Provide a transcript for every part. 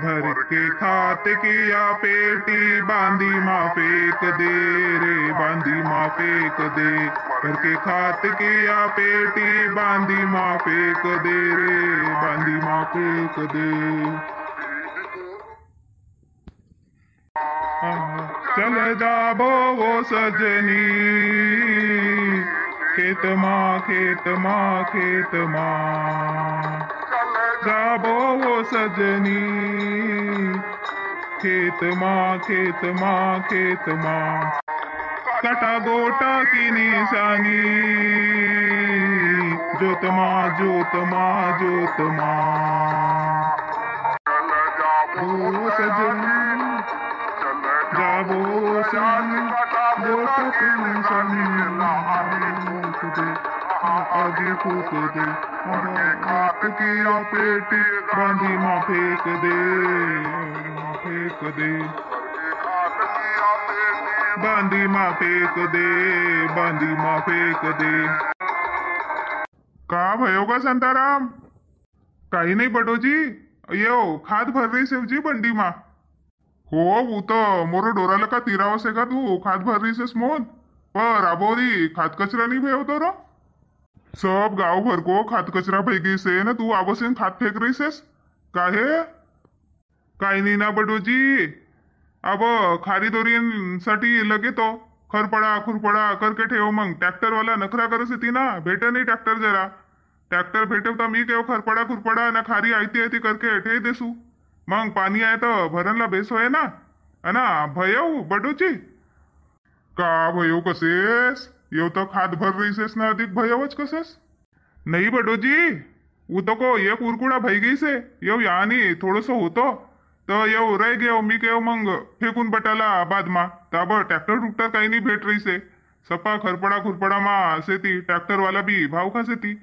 भर के खात किया पेटी बांधी माँ फेंक दे रे बांधी माँ फेंक दे। भर के खात किया पेटी बांधी माँ फेंक दे रे बांधी माँ फेंक दे। चल जाबो वो सजनी खेत माँ खेत माँ खेत माँ। जाबो वो सजनी खेत माँ खेत माँ खेत माँ। काटा गोटा की निशानी जोत माँ जोत माँ जोत माँ। वो सजनी जाबो सजनी गोटा की निशानी आगे फूक दे हाथ की पेटी बांधी माँ फेंक दे फेंक दे। बांधी माँ फेंक दे बांधी माँ फेंक दे। का भयो का शांताराम? काही नाही बटोजी यो खाद भर रही शिवजी बंडी माँ। हो वो तो मोरो डोराला का तिराव से का तू खाद भर रही से मोन पर आबोरी खाद कचरा नहीं भयो तो रो। सब गाव भर को खाद कचरा फेंकी से ना तू आबोसीन खाद फेंक रही सेस काहे? काही नाही ना बटोजी अब खारीदोरीसाठी लगे तो खरपडा खुरपडा करके ठेव मग ट्रॅक्टर वाला नखरा करस येते ना भेटे नाही ट्रॅक्टर जरा ट्रॅक्टर भेटवता मी केव खरपडा खुरपडा ना खारी आयती आयती करके ठे देसू मग पाणी आहे तर भरणला बेस होय ना अना भयव बटोची का भयो कसेस येव तो खाद भर रहीसेस ना अधिक भयवच कसेस नाही बटोजी उतको एक उरकुडा भई गई से येव यानी थोडस होतो तर येऊ रह गयो मी केव मग फेकून बटाला बादमा ताबर ट्रॅक्टर टुक्टर काही नाही भेट रही से सपा खरपडा खुरपडा मा सेती ट्रॅक्टर वाला भी भाव खा सेती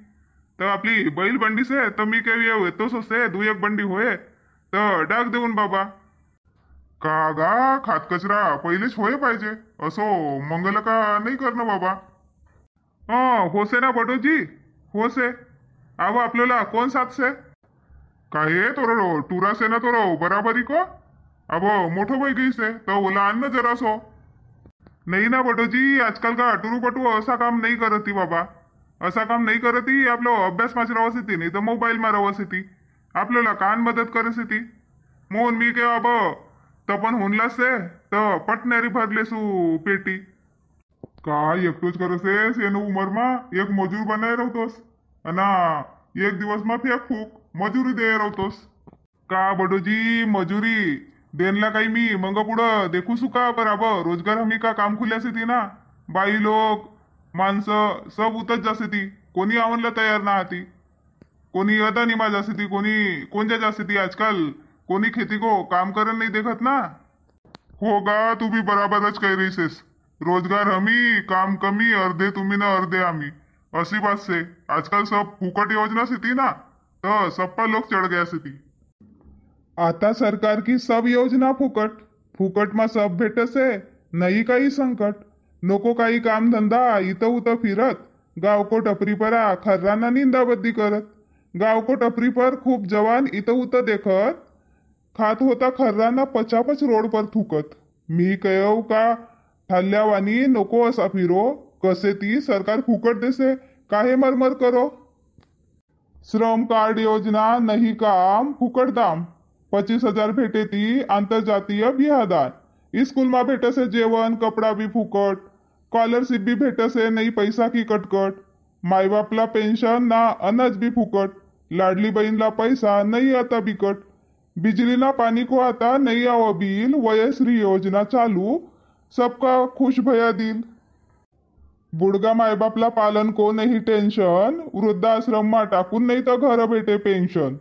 तर आपली बैल बंडी से तर मी केव येऊ येतोस से दु एक बंडी होय तर डाग देऊन बाबा का गा खात कचरा पहिलेच होय पाहिजे असो मंगल का नाही करणं बाबा। होसे ना बटोजी होसे आव आपल्याला कोण साथ से काहे तोरो टुरा से ना तोरो बराबरी को अब मोठो भाई गई से तो ओला अन्न जरा सो नाही ना बटोजी आजकाल का टुरू पटू असा काम नाही करती बाबा असा काम नाही करती आपलं अभ्यास माझ रवस नाही तर मोबाईल मा रवस येते आपल्याला कान मदत करस येते मोहन मी के अब तपन होनला से तर पटणारी भरलेसू पेटी काय एकटोच करसेस येनो उमर मा एक मजूर बनाय रवतोस अना एक दिवस मा फेक फूक मजुरी दे रवतोस का बडोजी मजुरी देनला काही मी मंग पुढं देखू सुका बराबर रोजगार हमी का काम खुल्यास ती ना बाई लोक माणसं सब उतच जासे ती कोणी आवनला तयार ना हाती कोणी अदानिमा जासे ती कोणी कोणत्या जासे ती आजकाल कोणी खेती को काम करन नाही देखत ना हो गा तू भी बराबरच कह रहीसेस रोजगार हमी काम कमी अर्धे तुम्ही ना अर्धे आम्ही असी बात से आजकाल सब फुकट योजना से थी ना तो सबका लोग चढ़ गया से थी आता सरकार की सब योजना फुकट फुकट मा सब भेट से नाही काही संकट नको काही काम धंदा इथं उत फिरत गाव को टपरी परा खर्राना निंदाबद्दी करत गाव को टपरी पर खूप जवान इथं उत देखत खात होता खर्राना पचापच रोड पर थुकत मी कयव का ठाल्यावानी नको असा फिरो कसे ती सरकार फुकट देसे काहे मरमर करो श्रम कार्ड योजना नहीं काम फुकट दाम 25,000 भेटे ती आंतरजातीय बिहादान स्कूल मा भेटे से जेवण कपड़ा भी फुकट स्कॉलरशिप भी भेटे से नहीं पैसा की कटकट माई बापला पेन्शन ना अनाज भी फुकट लाडली बहीणला पैसा नहीं आता बिकट बिजली ना पानी को आता नहीं आओ बिल वयश्री योजना चालू सबका खुश भया दिल बुडगा माय बापला पालन को नहीं टेंशन वृद्धाश्रम मा टाकून नहीं तो घर भेटे पेंशन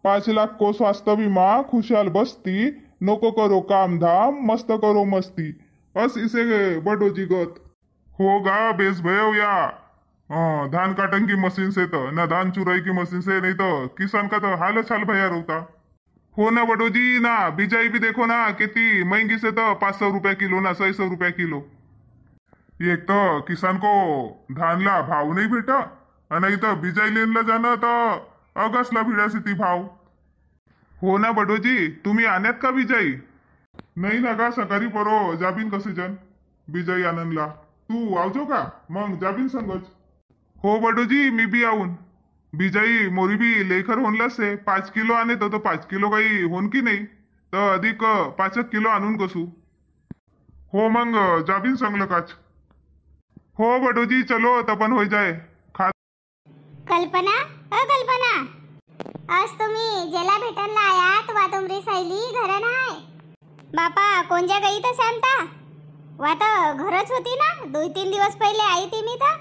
5 लाख को स्वास्थ्य बीमा खुशाल बस्ती नको करो काम धाम मस्त करो मस्ती बस इसे बडोजी गत होगा बेस भयो या धान काटन की मशीन से तो ना धान चुराई की मशीन से नहीं तो किसान का तो हाल छाल भया रहता हो ना बडोजी ना बिजाई भी देखो ना कितनी महंगी से तो 500 रुपया किलो ना 600 रुपया किलो एक तो किसान को धान ला भाव नहीं भेटा आणि इथं बिजाई लेनला जाणं तर अगसला भिडासी ती भाव हो ना बटोजी, तुम्ही आण्यात का बिजाई? नाही ना का सकाळी परो जाबीन कसे जन बिजाई आनंदला. तू आवजो का मग जाबीन संगच. हो बटोजी, मी बी आऊन. बिजाई मोरी बी लेखर होनलाच आहे. 5 किलो आणे तो 5 किलो काही होन की नाही, तर अधिक 5 किलो आणून कसू. हो मग जाबीन संगलं काच. हो बटोजी, चलो तपन होई जाय. खा. कल्पना, कल्पना, आज तुम्ही ज्याला भेटायला आयात वा तुमरी सैली घर नाही. बापा कोणत्या गई तर शांता वा तर घरच होती ना. 2-3 दिवस पहिले आई ती मी तर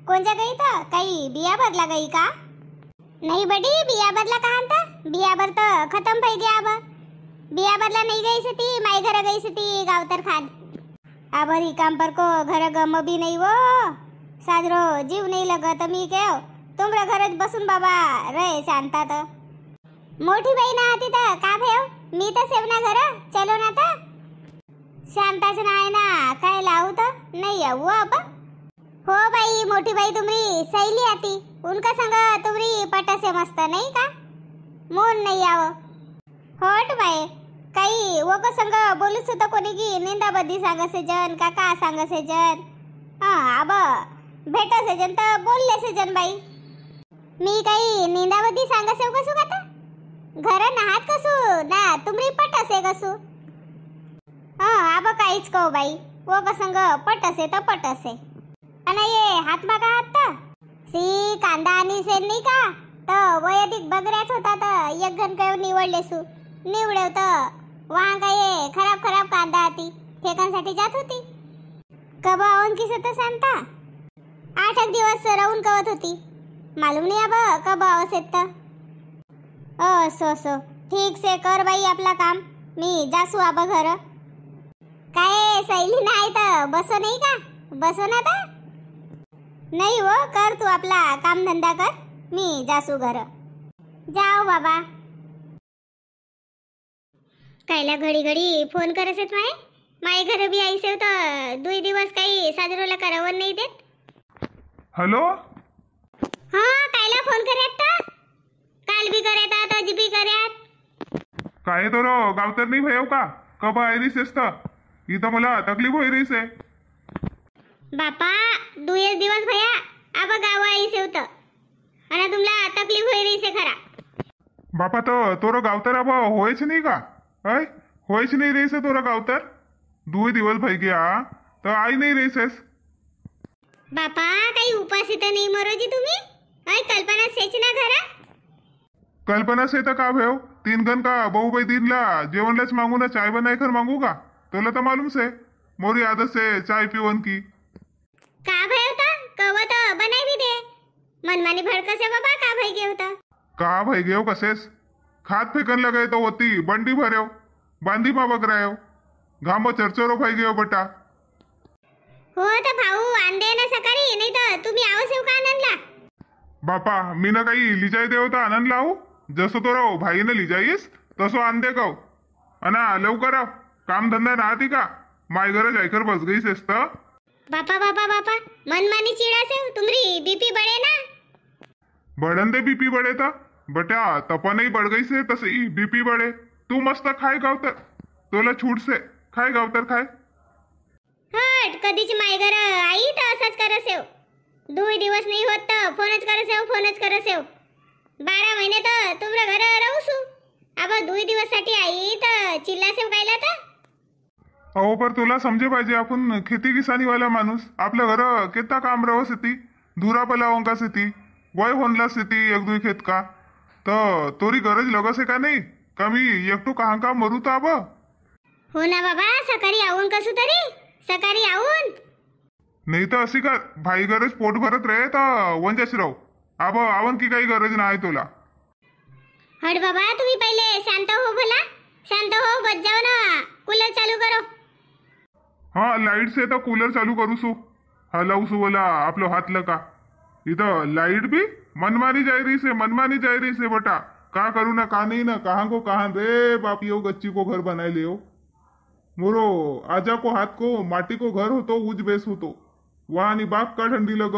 कोणत्या गई तर काही बिया बदला गई का? नहीं बडी बिया बदला कहाँ था? बिया बर तो खत्म पै गया. अब बिया बदला नहीं गई से ती माई घर गई से ती गावतर खाद. अब ही काम पर को घर गम भी नहीं वो साजरो जीव नहीं लगत. मी क्या तुमरा घरच बसून बाबा रे शांता तर मोठी बहीण आती तर का भेव मी तर सेवना घर चलो ना तर शांताच नाही ना काय लावू तर नाही येऊ अब. हो बाई मोठी बाई तुमरी सैली आती उनका संग तुमरी पटसे मस्त नाही का मोन नाही आव. होट बाई काही वो को संग बोलूच होतं कोणी की निंदा बद्दी सांगसे जन का सांगसे जन. हा अब भेटसे जन तर बोललेसे जन बाई. मी काही निंदाबद्दी सांगसे कसू का तर घर नाहात कसू ना तुमरी पटसे कसू. हा अब काहीच कहो बाई वो को संग पटसे तर पटसे. आणि ये हातमा का हात तर सी कांदा आणि सेन नाही का तर वैदिक बगऱ्याच होता तर एक घन काय निवडलेसू निवडव तर वहाँ का ये खराब खराब कांदा आती फेकांसाठी जात होती. कब आवन किस तर सांगता 8 दिवस राहून कवत होती. मालूम नहीं अब कब आवश्यक तर. सो ठीक से कर बाई आपला काम. मी जासू अब घर. काय सैली नाही तर बसो नाही का बसो ना तर नाही वो कर तू आपला काम धंदा कर. मी जासू घर. जाओ बाबा. कायला घडी घडी फोन करसेत माय घर बी आईसे तर 2 दिवस काही साजरोला करावं नाही देत. हॅलो. हा कायला फोन करत तर काल बी करत आज बी करत. काय तो गावतर नाही भयव का कब आई रहीस तर इथं मला तकलीफ होई रहीस आहे. बापा 2 दिवस भया अब गाव आईसे होतं आणि तुमला तकलीफ होई रही से खरा. बापा तो तोर गावतर अब होयच नाही का ऐ होयच नाही रहीस तोर गावतर. 2 दिवस भई गया तर आई नाही रहीसेस. बापा काही उपास तर नाही मरोजी तुम्ही. आई कल्पना सेच ना घरा. कल्पना से तर का भेव 3 गण का बहु बाई दिनला जेवणलाच मांगू ना चाय बनाय कर मांगू का तुला तर मालूम से मोरी आदत से चाय पिवन की. का भय होता कवत बनाई भी दे मनमानी भड़कसे बाबा का भय गे होता. का भई गेव कसेस खात फेकन लगे तो होती बंडी भरेव बांधी मा बकरायो घामो चरचरो भाई गयो बटा. हो तर भाऊ आंदे ना सकाळी नाही तर तुम्ही आवसेव का आनंदला. बापा मी ना काही लिजाई देव तर आनंद लावू जसं तो राव भाईनं लिजाईस तसं आंदे गाव. अना लवकर आव काम धंदा राहती का माय घर जायकर बस गईस तर. बापा बापा बापा मनमानी चिड़ासे तुमरी बीपी बढ़े ना. बढ़न दे बीपी बढ़े था बटा तपनही बढ़ गई से तसे बीपी बढ़े. तू मस्त खाय गावतर तोला छूट से खाय गावतर खाय. हट कधीच माय घर आई तर असंच करसेव. 2 दिवस नाही होत तर फोनच करसेव. 12 महिने तर तुमरा घर राहूसू अब 2 दिवस साठी आई तर चिल्लासेव कायला तर. अहो पर तुला समजे पाहिजे आपण खेती किसानी वाला माणूस आपल्या घर कितना काम रहो सिती धुरा पलावों का सिती वय होनला सिती 1-2 खेत का तर तोरी गरज लगसे का नाही कमी एकटू कहाँ का मरू तर अब. हो ना बाबा सकाळी आऊन कसू तरी सकाळी आऊन. नाही तर अशी का भाई गरज पोट भरत रहे तर वंजाश राहू अब आवन की काही गरज नाही तुला. हट बाबा तुम्ही पहिले शांत हो भला. शांत हो बच जाओ ना कूलर चालू करो. हाँ लाईट से तर कूलर चालू करू सू हलावसू बोला आपलं हातलं का इथं लाईट भी मनमानी जाई रही से बटा. का करू ना का नहीं ना कहाँ को कहाँ रे बाप यो गच्ची को घर बनाए ले हो मोरो आजा को हाथ को माटी को घर हो तो उज बेस हो तो वहाँ नि बाप का ठंडी लग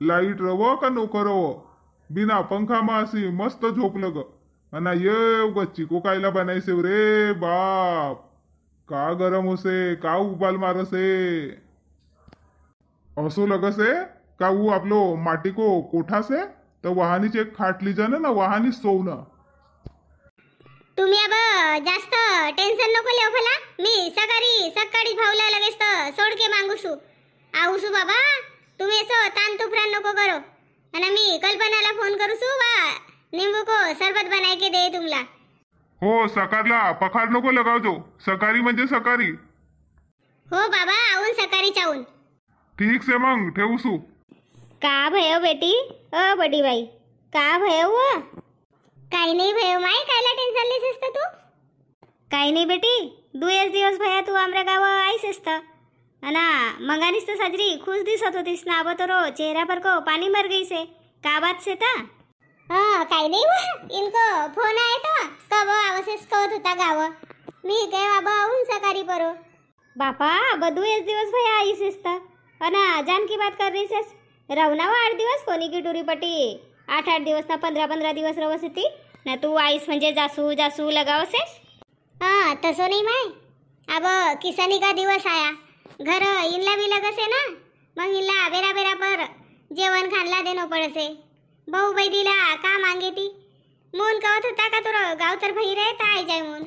लाईट रव का नोकर रव बिना पंखा मा असी मस्त झोप लग अना ये गच्ची को कायला बनायसे रे बाप, का गरम होसे, का उबाल मारसे, असो लगसे का वो आपलो माटी को कोठा से तर वाहनीची एक खाट लीजानं ना, वाहनी सोवणं. तुम्ही अब जास्त टेन्शन नको लेव फला. मी सकाळी सकाळी भाऊला लगेच तर सोडके मागूसू आऊसू बाबा. तुम्ही असं तान तुफरान नको करो. आणि मी कल्पनाला फोन करूसू वा नींबू को सरबत बनाय के दे तुमला. हो सकारला पखार नको लगावजो, सकारी म्हणजे सकारी. हो बाबा आऊन सकाळी चाऊन. ठीक से मग ठेवसू. का भयो बेटी बडी बाई, का भयो व? काही नाही भयो माय, कायला टेन्शन लेस असतं तू? काही नाही बेटी, 2 दिवस भया तू आमऱ्या गावा आईस असतं. अना मंगानीस तो साजरी खुश दिसत होतीस ना. अब तो रो चेहरा पर को पानी मर गई से, का बात से था? हाँ काही नाही व, इनको फोन आया था कब आवसेस कहत होता गाव. मी काय बाबा आऊन सकाळी परो. बापा अब 2 दिवस भया आईस असतं. अना जान की बात कर रही सेस. रवना 8 दिवस, कोणी की टुरी पट्टी 8 दिवस ना 15 दिवस रवस होती ना. तू आईस म्हणजे जासू जासू लगावसेस. हाँ तसो नहीं माय, अब किसानी का दिवस आया, घर इनला भी लगसे ना. मग इनला बेरा बेरा पर जेवण खानला देनो पड़से. भाऊ बैदीला का मांगे ती मून कहत होता का तुर गाव तर भई रहे ता आई जाय मून.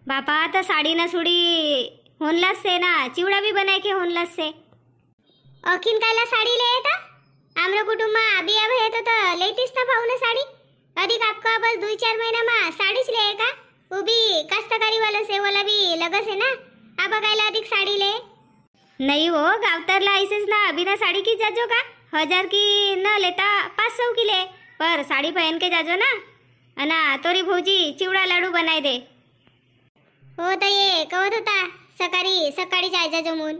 बापा तर साडी ना सुडी होनलास से ना, चिवडा भी बनाय के होनलास से. अखिन कायला साडी ले येता? आमरा कुटुंबा बिया भयत तर लेतीस ना भाऊ ना साडी. अधिक आपका बस 2-4 महीना मा साडीच ले का? उभी कास्तकारी वाला से वाला भी लगस है ना. अब कायला अधिक साडी ले. नहीं हो गावतरला आईसेस ना, बिना साड़ी की जाजो का. 1000 की न लेता 500 की ले, पर साड़ी पहन के जाजो ना. अना तोरी भौजी चिवडा लाडू बनाय दे. हो तर ये कहत होता सकाळी सकाळी जाय जाजो मून.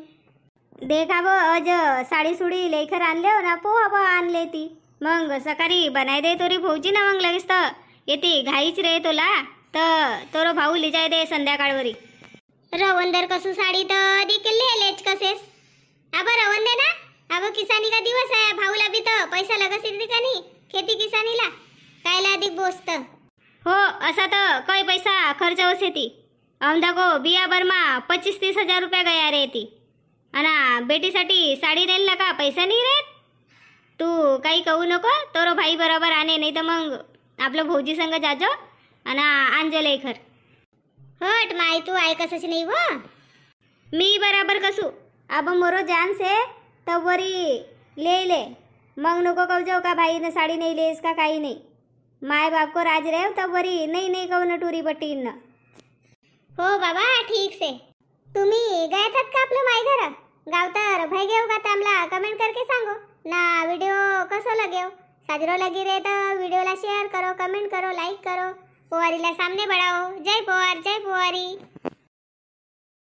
देखा वो आज साड़ी सुड़ी लेकर आणले हो ना, पोहा आणले ती. मग सकाळी बनाय दे तोरी भौजी ना. मग लगेच तर येते घाईच रे तोला, तर तोरो भाऊ ले जाय दे संध्याकाळवरी. रवंदर कसू साडी तर अधिक लेच कसेस. अब रवन दे ना. अब किसानी का दिवस आहे, भाऊला भी तर पैसा लगस येते का नाही खेती किसानीला. कायला अधिक बोसत हो असा तर काही पैसा खर्च होसे ती. अमदा को बिया बरमा 25-30 हजार रुपया गया रे ती. अना बेटीसाठी साडी द्यायला का पैसा नाही रे. तू काही कहू नको, तोरो भाई बरोबर आणे, नाही तर मग आपलं भौजी संग जाजो अना आणजो खर. हट माय तू ऐकसच नाही व. मी बराबर कसू. अब मोरो जान से तवरी ले मग नको कहू जाऊ का भाई ने साड़ी नहीं लेस का काही नाही. माय बाप को राज रहे तवरी नहीं कहू न टुरी पट्टी न. हो बाबा ठीक से. तुम्ही गए तात का आपलं माय घर गाव तर भाई घेऊ का आमला कमेंट करके सांगो ना. वीडियो कसो लगेव, साजरो लगी रहे तो वीडियो ला शेयर करो, कमेंट करो, लाइक करो, पोवारी ला सामने बढ़ाओ. जय पोवार जय पोवारी.